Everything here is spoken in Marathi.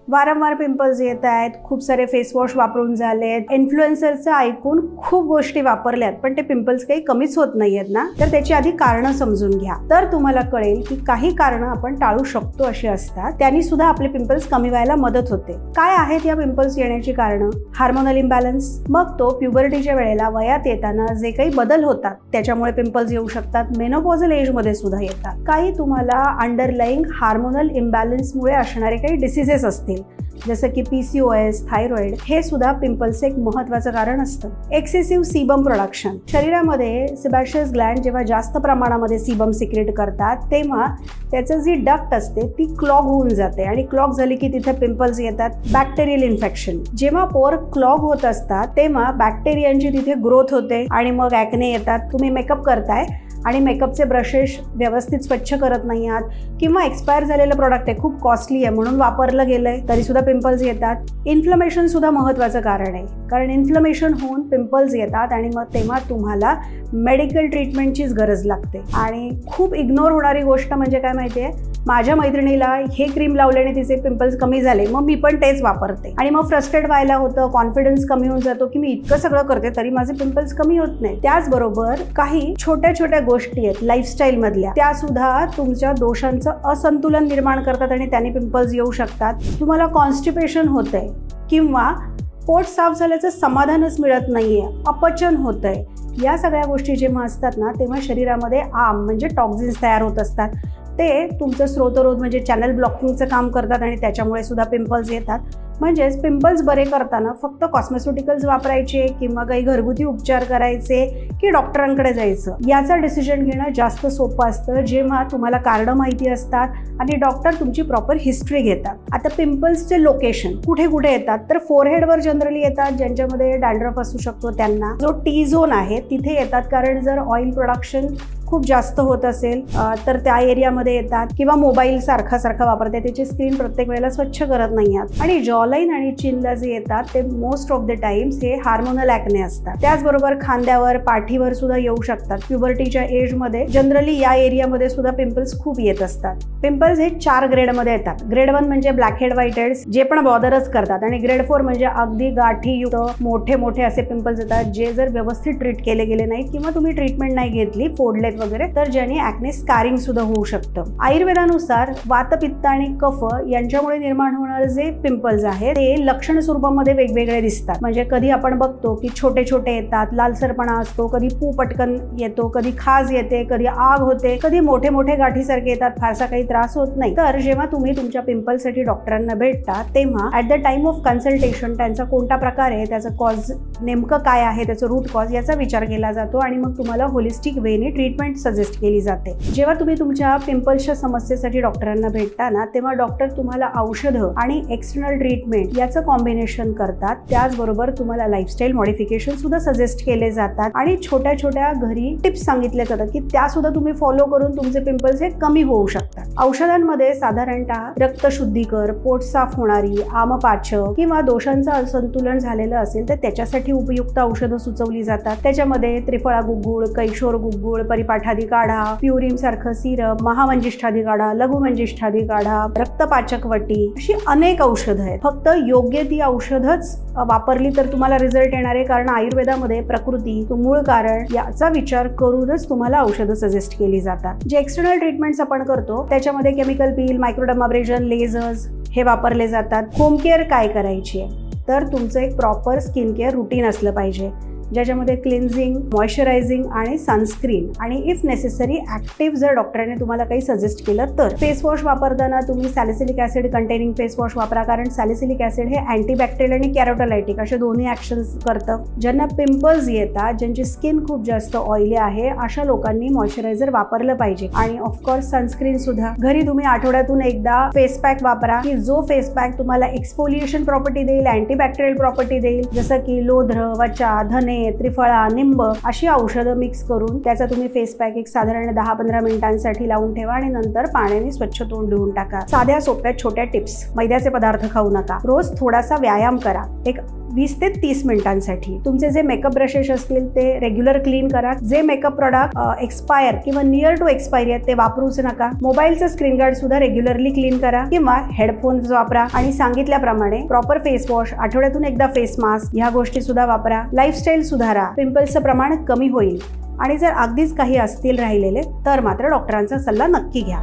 वारंवार पिंपल्स येत आहेत, खूप सारे फेस वॉश वापरून झालेत, इन्फ्लुएन्सरचं ऐकून खूप गोष्टी वापरल्यात, पण ते पिंपल्स काही कमीच होत नाहीयेत ना, तर त्याची आधी कारणं समजून घ्या. तर तुम्हाला कळेल की काही कारणं आपण टाळू शकतो अशी असतात, त्यांनी सुद्धा आपले पिंपल्स कमी व्हायला मदत होते. काय आहेत या पिंपल्स येण्याची कारणं? हार्मोनल इम्बॅलन्स, मग तो प्युबर्टीच्या वेळेला वयात येताना जे काही बदल होतात त्याच्यामुळे पिंपल्स येऊ शकतात. मेनोपॉझल एजमध्ये सुद्धा येतात. काही तुम्हाला अंडरलाईंग हार्मोनल इम्बॅलन्समुळे असणारे काही डिसीजेस असतील, जसं की PCOS, थायरॉइड, हे सुद्धा पिंपल्सचं एक महत्त्वाचं कारण असतं. एक्सेसिव्ह सीबम प्रोडक्शन, शरीरामध्ये सेबॅशियस ग्लँड जेव्हा जास्त प्रमाणामध्ये सीबम सिक्रेट करतात तेव्हा त्याचं जी डक्ट असते ती क्लॉग होऊन जाते आणि क्लॉग झाली की तिथे पिंपल्स येतात. बॅक्टेरियल इन्फेक्शन, जेव्हा पोर क्लॉग होत असतात तेव्हा बॅक्टेरियांची तिथे ग्रोथ होते आणि मग ॲक्ने येतात. तुम्ही मेकअप करताय आणि मेकअपचे ब्रशेस व्यवस्थित स्वच्छ करत नाही आहात किंवा एक्सपायर झालेलं प्रोडक्ट आहे, खूप कॉस्टली आहे म्हणून वापरलं गेलंय तरी सुद्धा पिंपल्स येतात. इन्फ्लमेशन सुद्धा महत्त्वाचं कारण आहे, कारण इन्फ्लमेशन होऊन पिंपल्स येतात आणि मग तेव्हा तुम्हाला मेडिकल ट्रीटमेंटचीच गरज लागते. आणि खूप इग्नोर होणारी गोष्ट म्हणजे काय माहिती आहे, माझ्या मैत्रिणीला हे क्रीम लावल्याने तिचे पिंपल्स कमी झाले, मग मी पण तेच वापरते आणि मग फ्रस्ट्रेट व्हायला होतं, कॉन्फिडन्स कमी होऊन जातो की मी इतकं सगळं करते तरी माझे पिंपल्स कमी होत नाही. त्याचबरोबर काही छोट्या छोट्या गोष्टी आहेत लाईफस्टाईल मधल्या, त्या सुद्धा तुमच्या दोषांचं असंतुलन निर्माण करतात आणि त्याने पिंपल्स येऊ शकतात. तुम्हाला कॉन्स्टिपेशन होतंय किंवा पोट साफ झाल्याचं समाधानच मिळत नाहीये, अपचन होतंय, या सगळ्या गोष्टी जेव्हा असतात ना तेव्हा शरीरामध्ये आम म्हणजे टॉक्झिन्स तयार होत असतात. ते तुमचं स्रोतरोध म्हणजे चॅनल ब्लॉकिंगचं काम करतात आणि त्याच्यामुळे सुद्धा पिंपल्स येतात. म्हणजेच पिंपल्स बरे करताना फक्त कॉस्मेटिकल्स वापरायचे किंवा काही घरगुती उपचार करायचे की डॉक्टरांकडे जायचं, याचा डिसिजन घेणं जास्त सोपं असतं जेव्हा तुम्हाला कारणं माहिती असतात आणि डॉक्टर तुमची प्रॉपर हिस्ट्री घेतात. आता पिंपल्सचे लोकेशन कुठे कुठे येतात तर फोरहेडवर जनरली येतात, ज्यांच्यामध्ये डॅन्ड्रफ असू शकतो त्यांना. जो टी झोन आहे तिथे येतात, कारण जर ऑइल प्रोडक्शन खूप जास्त होत असेल तर त्या एरियामध्ये येतात. किंवा मोबाईल सारखा वापरते, त्याची स्क्रीन प्रत्येक वेळेला स्वच्छ करत नाही आहात. आणि जॉलाईन आणि चिनला जे येतात ते मोस्ट ऑफ द टाइम्स हे हार्मोनल ॲक्ने असतात. त्याचबरोबर खांद्यावर, पाठीवर सुद्धा येऊ शकतात. प्युबर्टीच्या एजमध्ये जनरली या एरियामध्ये सुद्धा पिंपल्स खूप येत असतात. पिंपल्स हे 4 ग्रेडमध्ये येतात. ग्रेड 1 म्हणजे ब्लॅक हेड, व्हाईट हेड्स, जे पण बॉदरच करतात, आणि ग्रेड 4 म्हणजे अगदी गाठीयुक्त मोठे मोठे असे पिंपल्स येतात जे जर व्यवस्थित ट्रीट केले गेले नाहीत किंवा तुम्ही ट्रीटमेंट नाही घेतली, फोडलेत वगैरे, तर ज्याने ॲक्ने स्कारिंग सुद्धा होऊ शकतं. आयुर्वेदानुसार वात, पित्त आणि कफ यांच्यामुळे निर्माण होणारे जे पिंपल्स आहेत ते लक्षण स्वरूपामध्ये वेगवेगळे दिसतात. म्हणजे कधी आपण बघतो की छोटे छोटे येतात, लालसरपणा असतो, कधी पू पटकन येतो, कधी खाज येते, कधी आग होते, कधी मोठे मोठे गाठीसारखे येतात, फारसा काही त्रास होत नाही. तर जेव्हा तुम्ही तुमच्या पिंपल्ससाठी डॉक्टरांना भेटता तेव्हा at the time of consultation त्यांचा कोणता प्रकार आहे, त्याचं कॉज नेमकं काय आहे, त्याचं रूट कॉज याचा विचार केला जातो आणि मग तुम्हाला होलिस्टिक वेने ट्रीटमेंट सजेस्ट केली जाते. जेव्हा तुम्ही तुमच्या पिंपल्सच्या समस्येसाठी डॉक्टरांना भेटता ना तेव्हा डॉक्टर तुम्हाला औषधं आणि एक्सटर्नल ट्रीटमेंट याचं कॉम्बिनेशन करतात. त्याचबरोबर तुम्हाला लाईफस्टाईल मॉडिफिकेशन सुद्धा सजेस्ट केले जातात आणि छोट्या छोट्या घरी टिप्स सांगितल्या जातात की त्या सुद्धा तुम्ही फॉलो करून तुमचे पिंपल्स हे कमी होऊ शकतात. औषधांमध्ये साधारणतः रक्तशुद्धीकर, पोट साफ होणारी, आमपाचक किंवा दोषांचं असंतुलन झालेलं असेल तर त्याच्यासाठी उपयुक्त औषधं सुचवली जातात. त्याच्यामध्ये त्रिफळा गुग्गुळ, कैशोर गुग्गुळ, परिपाठादी काढा, प्युरिम सारखं सिरप, महामंजिष्ठादी काढा, लघुमंजिष्ठादी काढा, रक्तपाचक वटी, अशी अनेक औषधं आहेत. फक्त योग्य ती औषधच वापरली तर तुम्हाला रिझल्ट येणार आहे, कारण आयुर्वेदामध्ये प्रकृती, मूळ कारण याचा विचार करूनच तुम्हाला औषधं सजेस्ट केली जातात. जे एक्सटर्नल ट्रीटमेंट्स आपण करतो त्याच्यामध्ये केमिकल पील, मायक्रोडर्माब्रेशन, लेझर्स हे वापरले जातात. होम केअर काय करायची आहे तर तुमचं एक प्रॉपर स्किन केअर रुटीन असलं पाहिजे, ज्याच्यामध्ये क्लिन्झिंग, मॉइश्चरायझिंग आणि सनस्क्रीन आणि इफ नेसेसरी ॲक्टिव्ह जर डॉक्टरांनी तुम्हाला काही सजेस्ट केलं तर. फेस वॉश वापरताना तुम्ही salicylic acid containing face wash वापरा, कारण सॅलिसिलिक ॲसिड हे अँटीबॅक्टेरियल आणि कॅरोटोलायटिक असे दोन्ही ॲक्शन्स करतं. ज्यांना पिंपल्स येतात, ज्यांची स्किन खूप जास्त ऑइली आहे, अशा लोकांनी मॉइश्चरायझर वापरलं पाहिजे. आणि ऑफकोर्स सनस्क्रीन सुद्धा. घरी तुम्ही आठवड्यातून एकदा फेस पॅक वापरा की जो फेस पॅक तुम्हाला एक्सफोलिएशन प्रॉपर्टी देईल, अँटीबॅक्टेरियल प्रॉपर्टी देईल, जसं की लोध्र, वचा, धने, त्रिफळा, निंब अशी औषधं मिक्स करून त्याचा तुम्ही फेस पॅक एक साधारण 10-15 मिनिटांसाठी लावून ठेवा आणि नंतर पाण्याने स्वच्छ तोंड धुवून टाका. साध्या सोप्या छोट्या टिप्स. मैद्याचे पदार्थ खाऊ नका. रोज थोडासा व्यायाम करा. एक 20 ते 30 मिनिटांसाठी. तुमचे जे मेकअप ब्रशेस असतील ते रेग्युलर क्लीन करा. जे मेकअप प्रोडक्ट एक्सपायर किंवा नियर टू एक्सपायरी आहेत ते वापरूच नका. मोबाईलचं स्क्रीन गार्ड सुद्धा रेग्युलरली क्लीन करा किंवा हेडफोन्स वापरा. आणि सांगितल्याप्रमाणे प्रॉपर फेस वॉश, आठवड्यातून एकदा फेस मास्क, ह्या गोष्टी सुद्धा वापरा. लाईफस्टाईल सुधारा, पिंपल्सचं प्रमाण कमी होईल. आणि जर अगदीच काही असतील राहिलेले तर मात्र डॉक्टरांचा सल्ला नक्की घ्या.